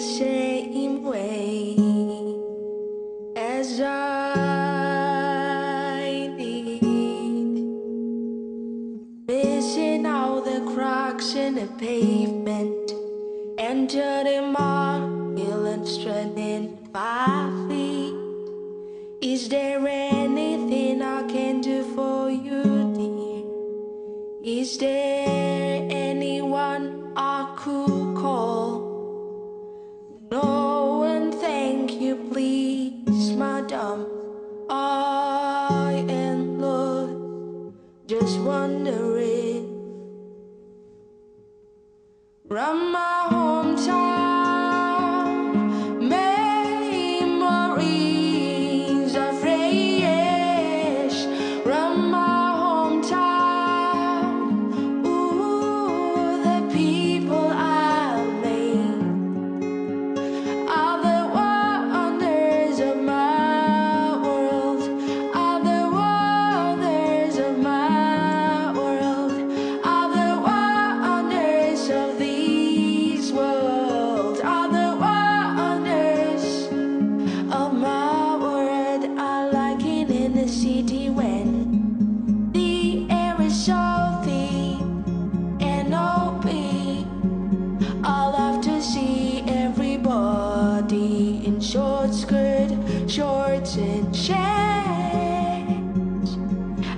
same way as I did, missing all the cracks in the pavement, entering my hill and stranding 5 feet. Is there anything I can do for you, dear? Is there anyone I could call? No, and thank you, please, madam. I am lost, just wondering. From my hometown, memories of rage. From my hometown, ooh, the people I made are the wonders of my world, are the wonders of my world, are the wonders of these worlds, are the wonders of my world. I like it in the city when the air is so thick and open. I love to see everybody in short skirt, shorts and shades.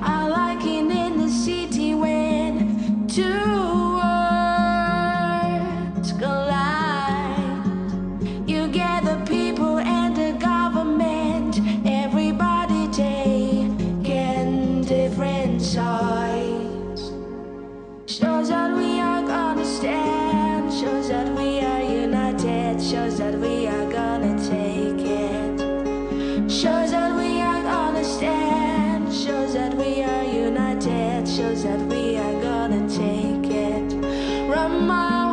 I like it in the city when two worlds collide. You get the people and the government, everybody taking different sides. Shows that we are gonna stand, shows that we are united, shows that we are gonna take it. Shows that we are gonna stand, shows that we are united, shows that we are gonna take it. From my